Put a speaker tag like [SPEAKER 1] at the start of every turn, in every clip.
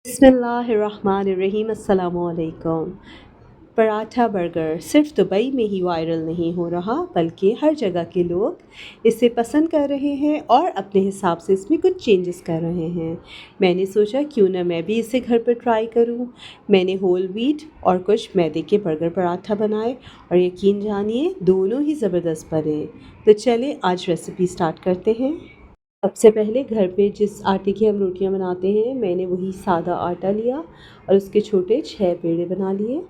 [SPEAKER 1] बिस्मिल्लाहिर्रहमानिर्रहीम अस्सलामुअलैकुम। पराठा बर्गर सिर्फ दुबई में ही वायरल नहीं हो रहा बल्कि हर जगह के लोग इसे पसंद कर रहे हैं और अपने हिसाब से इसमें कुछ चेंजेस कर रहे हैं। मैंने सोचा क्यों ना मैं भी इसे घर पर ट्राई करूं। मैंने होल व्हीट और कुछ मैदे के बर्गर पराठा बनाए और यकीन जानिए दोनों ही ज़बरदस्त बने। तो चलें आज रेसिपी स्टार्ट करते हैं। सबसे पहले घर पे जिस आटे की हम रोटियां बनाते हैं मैंने वही सादा आटा लिया और उसके छोटे 6 पेड़े बना लिए।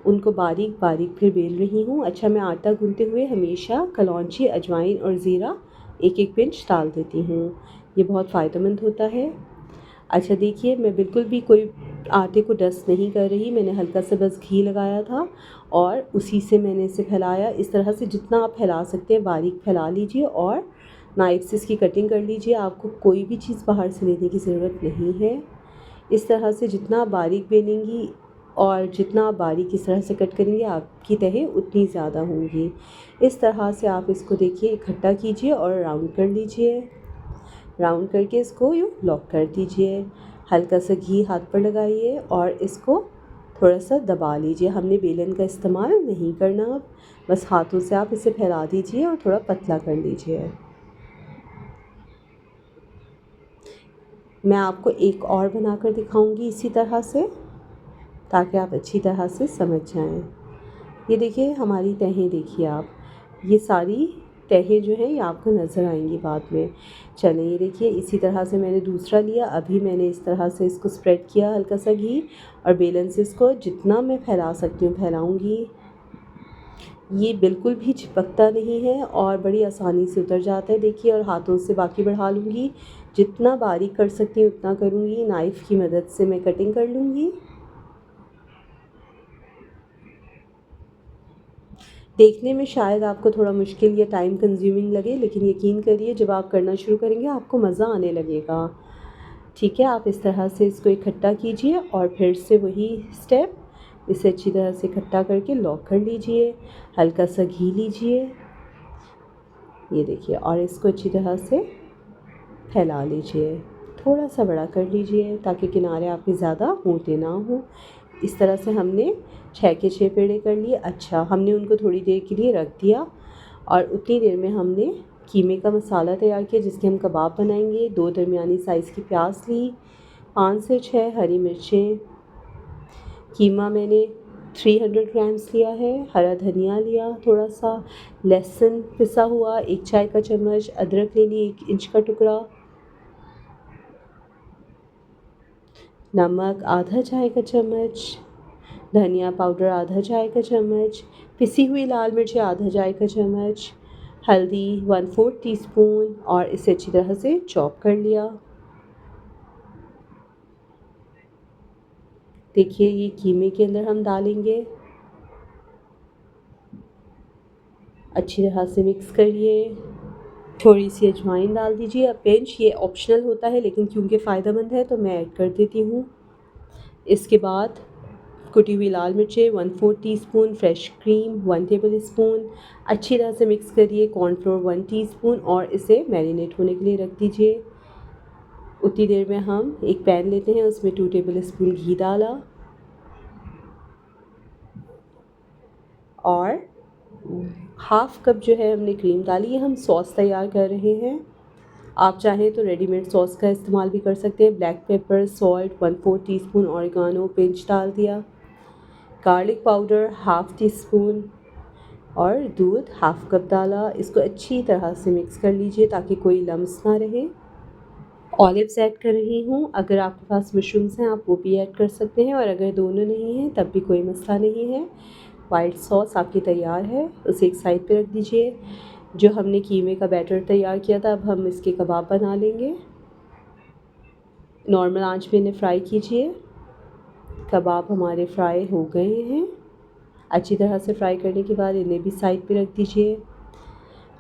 [SPEAKER 1] उनको बारीक बारीक फिर बेल रही हूँ। अच्छा, मैं आटा गूंथते हुए हमेशा कलौंजी, अजवाइन और ज़ीरा एक एक पिंच डाल देती हूँ। ये बहुत फ़ायदेमंद होता है। अच्छा देखिए, मैं बिल्कुल भी कोई आटे को डस्ट नहीं कर रही। मैंने हल्का सा बस घी लगाया था और उसी से मैंने इसे फैलाया। इस तरह से जितना आप फैला सकते हैं बारीक फैला लीजिए और नाइफ से इसकी कटिंग कर लीजिए। आपको कोई भी चीज़ बाहर से लेने की ज़रूरत नहीं है। इस तरह से जितना आप बारीक बेलेंगी और जितना आप बारीक इस तरह से कट करेंगे आपकी तहें उतनी ज़्यादा होंगी। इस तरह से आप इसको देखिए इकट्ठा कीजिए और राउंड कर लीजिए। राउंड करके इसको यूँ लॉक कर दीजिए। हल्का सा घी हाथ पर लगाइए और इसको थोड़ा सा दबा लीजिए। हमने बेलन का इस्तेमाल नहीं करना अब, बस हाथों से आप इसे फैला दीजिए और थोड़ा पतला कर लीजिए। मैं आपको एक और बनाकर दिखाऊंगी इसी तरह से, ताकि आप अच्छी तरह से समझ जाएं। ये देखिए हमारी तहें, देखिए आप, ये सारी तहें जो हैं ये आपको नज़र आएंगी बाद में। चलें, ये देखिए इसी तरह से मैंने दूसरा लिया। अभी मैंने इस तरह से इसको स्प्रेड किया हल्का सा घी और बेलन से इसको जितना मैं फैला सकती हूँ फैलाऊँगी। ये बिल्कुल भी चिपकता नहीं है और बड़ी आसानी से उतर जाता है। देखिए, और हाथों से बाकी बढ़ा लूँगी। जितना बारीक कर सकती हूँ उतना करूँगी। नाइफ़ की मदद से मैं कटिंग कर लूँगी। देखने में शायद आपको थोड़ा मुश्किल या टाइम कंज्यूमिंग लगे, लेकिन यकीन करिए जब आप करना शुरू करेंगे आपको मज़ा आने लगेगा। ठीक है, आप इस तरह से इसको इकट्ठा कीजिए और फिर से वही स्टेप, इसे अच्छी तरह से इकट्ठा करके लॉक कर लीजिए। हल्का सा घी लीजिए, ये देखिए, और इसको अच्छी तरह से फैला लीजिए। थोड़ा सा बड़ा कर लीजिए ताकि किनारे आपके ज़्यादा मोटे ना हो। इस तरह से हमने 6 के 6 पेड़े कर लिए। अच्छा, हमने उनको थोड़ी देर के लिए रख दिया और उतनी देर में हमने कीमे का मसाला तैयार किया जिसके हम कबाब बनाएंगे। 2 दरमियानी साइज़ की प्याज ली, 5 से 6 हरी मिर्चें, कीमा मैंने 300 ग्राम्स लिया है, हरा धनिया लिया, थोड़ा सा लहसुन पिसा हुआ 1 चाय का चम्मच, अदरक ले ली 1 इंच का टुकड़ा, नमक आधा चाय का चम्मच, धनिया पाउडर आधा चाय का चम्मच, पिसी हुई लाल मिर्च आधा चाय का चम्मच, हल्दी 1/4 टीस्पून और इसे अच्छी तरह से चॉप कर लिया। देखिए, ये कीमे के अंदर हम डालेंगे। अच्छी तरह से मिक्स करिए। थोड़ी सी अजवाइन डाल दीजिए, अब पिंच, ये ऑप्शनल होता है लेकिन क्योंकि फ़ायदेमंद है तो मैं ऐड कर देती हूँ। इसके बाद कुटी हुई लाल मिर्चें 1/4 teaspoon, fresh cream 1 table spoon. अच्छी तरह से मिक्स करिए। कॉर्नफ्लोर 1 टीस्पून और इसे मैरिनेट होने के लिए रख दीजिए। उतनी देर में हम एक पैन लेते हैं, उसमें 2 टेबल स्पून घी डाला और हाफ़ कप जो है हमने क्रीम डाली। ये हम सॉस तैयार कर रहे हैं। आप चाहें तो रेडीमेड सॉस का इस्तेमाल भी कर सकते हैं। Black pepper, salt 1/4 teaspoon, oregano pinch डाल दिया, garlic powder half tea spoon और दूध हाफ़ कप डाला। इसको अच्छी तरह से मिक्स कर लीजिए ताकि कोई लम्स ना रहे। ऑलिव्स ऐड कर रही हूँ। अगर आपके पास मशरूम्स हैं आप वो भी ऐड कर सकते हैं और अगर दोनों नहीं हैं तब भी कोई मसला नहीं है। वाइट सॉस आपकी तैयार है, उसे एक साइड पे रख दीजिए। जो हमने कीमे का बैटर तैयार किया था अब हम इसके कबाब बना लेंगे। नॉर्मल आंच पे इन्हें फ्राई कीजिए। कबाब हमारे फ्राई हो गए हैं। अच्छी तरह से फ्राई करने के बाद इन्हें भी साइड पे रख दीजिए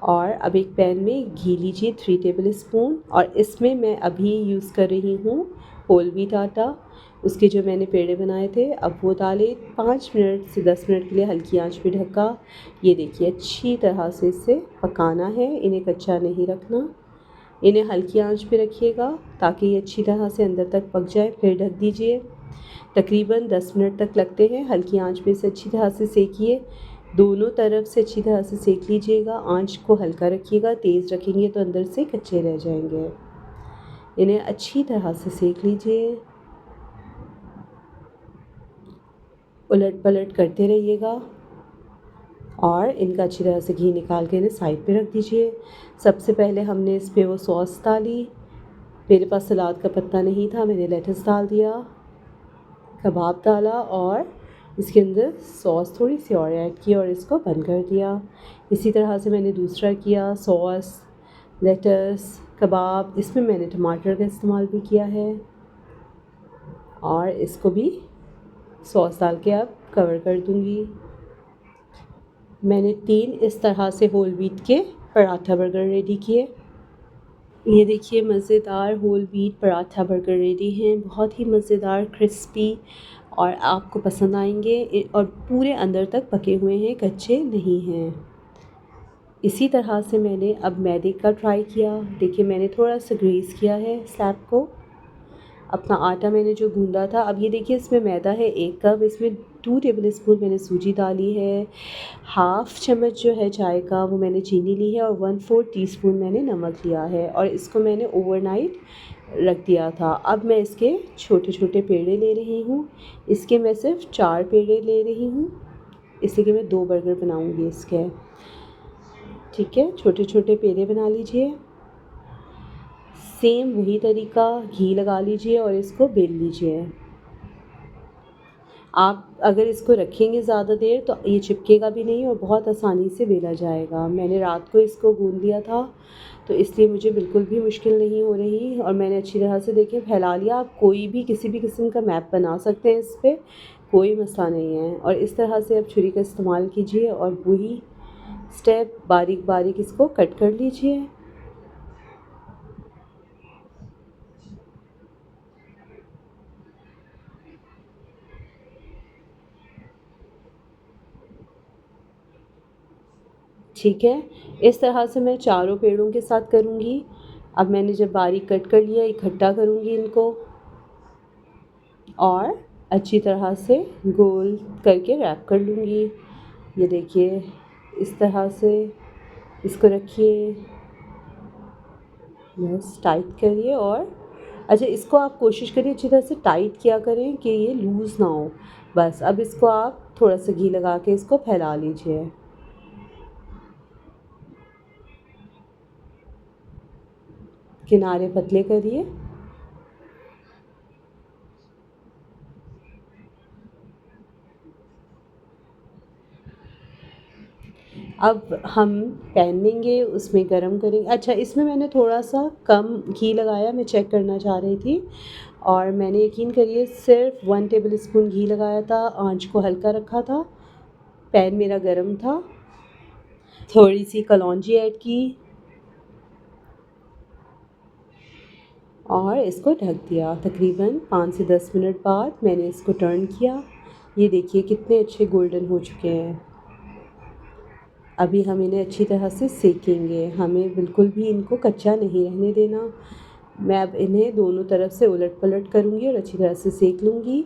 [SPEAKER 1] और अब एक पैन में घी लीजिए 3 टेबल स्पून और इसमें मैं अभी यूज़ कर रही हूँ होल व्हीट आटा। उसके जो मैंने पेड़े बनाए थे अब वो डाले। 5 मिनट से 10 मिनट के लिए हल्की आंच पे ढका। ये देखिए अच्छी तरह से इसे पकाना है, इन्हें कच्चा नहीं रखना। इन्हें हल्की आंच पे रखिएगा ताकि ये अच्छी तरह से अंदर तक पक जाए। फिर ढक दीजिए। तकरीबन 10 मिनट तक लगते हैं। हल्की आंच पे इसे अच्छी तरह से सेकिए। दोनों तरफ से अच्छी तरह से सेक लीजिएगा। आंच को हल्का रखिएगा, तेज़ रखेंगे तो अंदर से कच्चे रह जाएंगे। इन्हें अच्छी तरह से सेक लीजिए। उलट पलट करते रहिएगा और इनका अच्छी तरह से घी निकाल के इन्हें साइड पे रख दीजिए। सबसे पहले हमने इस पे वो सॉस डाली। मेरे पास सलाद का पत्ता नहीं था, मैंने लेटस डाल दिया, कबाब डाला और इसके अंदर सॉस थोड़ी सी और ऐड की और इसको बंद कर दिया। इसी तरह से मैंने दूसरा किया, सॉस, लेटस, कबाब। इसमें मैंने टमाटर का इस्तेमाल भी किया है और इसको भी सॉस डाल के अब कवर कर दूँगी। मैंने 3 इस तरह से होल व्हीट के पराठा बर्गर रेडी किए। ये देखिए मज़ेदार whole wheat paratha burger ready हैं। बहुत ही मज़ेदार, क्रिस्पी और आपको पसंद आएंगे और पूरे अंदर तक पके हुए हैं, कच्चे नहीं हैं। इसी तरह से मैंने अब मैदे का ट्राई किया। देखिए मैंने थोड़ा सा ग्रीस किया है स्लैब को। अपना आटा मैंने जो गूंदा था, अब ये देखिए इसमें मैदा है 1 कप, इसमें 2 टेबल स्पून मैंने सूजी डाली है, हाफ़ चम्मच जो है चाय का वो मैंने चीनी ली है और 1/4 टीस्पून मैंने नमक लिया है और इसको मैंने ओवरनाइट रख दिया था। अब मैं इसके छोटे छोटे पेड़े ले रही हूँ। इसके मैं सिर्फ 4 पेड़े ले रही हूँ, इसलिए कि मैं 2 बर्गर बनाऊँगी इसके। ठीक है, छोटे छोटे पेड़े बना लीजिए। सेम वही तरीका, घी लगा लीजिए और इसको बेल लीजिए। आप अगर इसको रखेंगे ज़्यादा देर तो ये चिपकेगा भी नहीं और बहुत आसानी से बेला जाएगा। मैंने रात को इसको गूंद लिया था तो इसलिए मुझे बिल्कुल भी मुश्किल नहीं हो रही और मैंने अच्छी तरह से देखिए फैला लिया। आप कोई भी किसी भी किस्म का मैप बना सकते हैं इस पर, कोई मसला नहीं है। और इस तरह से आप छुरी का इस्तेमाल कीजिए और वही स्टेप बारीक बारीक इसको कट कर लीजिए। ठीक है, इस तरह से मैं चारों पेड़ों के साथ करूँगी। अब मैंने जब बारीक कट कर लिया, इकट्ठा करूँगी इनको और अच्छी तरह से गोल करके रैप कर लूँगी। ये देखिए इस तरह से इसको रखिए, बस टाइट करिए और अच्छा इसको आप कोशिश करिए अच्छी तरह से टाइट किया करें कि ये लूज़ ना हो। बस अब इसको आप थोड़ा सा घी लगा के इसको फैला लीजिए। किनारे पतले करिए। अब हम पैन लेंगे, उसमें गरम करेंगे। अच्छा इसमें मैंने थोड़ा सा कम घी लगाया, मैं चेक करना चाह रही थी और मैंने यकीन करिए सिर्फ 1 टेबल स्पून घी लगाया था। आंच को हल्का रखा था, पैन मेरा गरम था। थोड़ी सी कलौंजी ऐड की और इसको ढक दिया। तकरीबन 5 से 10 मिनट बाद मैंने इसको टर्न किया। ये देखिए कितने अच्छे गोल्डन हो चुके हैं। अभी हम इन्हें अच्छी तरह से सेकेंगे, हमें बिल्कुल भी इनको कच्चा नहीं रहने देना। मैं अब इन्हें दोनों तरफ से उलट पलट करूँगी और अच्छी तरह से सेक लूँगी।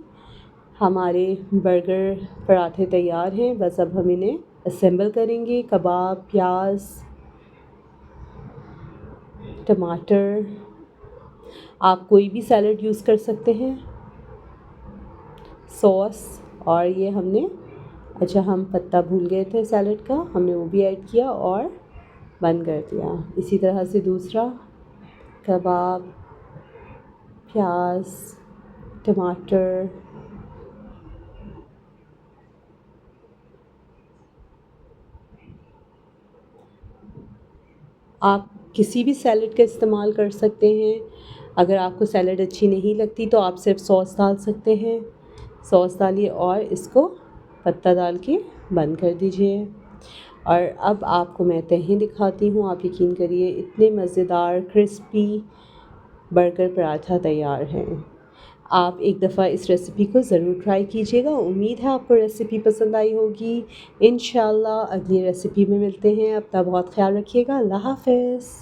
[SPEAKER 1] हमारे बर्गर पराठे तैयार हैं, बस अब हम इन्हें असेंबल करेंगे। कबाब, प्याज, टमाटर, आप कोई भी सैलड यूज़ कर सकते हैं, सॉस। और ये हमने अच्छा हम पत्ता भूल गए थे सैलड का, हमने वो भी ऐड किया और बंद कर दिया। इसी तरह से दूसरा कबाब, प्याज, टमाटर, आप किसी भी सैलड का इस्तेमाल कर सकते हैं। अगर आपको सैलड अच्छी नहीं लगती तो आप सिर्फ सॉस डाल सकते हैं। सॉस डालिए और इसको पत्ता डाल के बंद कर दीजिए। और अब आपको मैं तहें दिखाती हूँ। आप यकीन करिए इतने मज़ेदार क्रिस्पी बर्गर पराठा तैयार हैं। आप एक दफ़ा इस रेसिपी को ज़रूर ट्राई कीजिएगा। उम्मीद है आपको रेसिपी पसंद आई होगी। इंशाल्लाह अगली रेसिपी में मिलते हैं। अपना बहुत ख्याल रखिएगा। अल्लाह हाफ़िज़।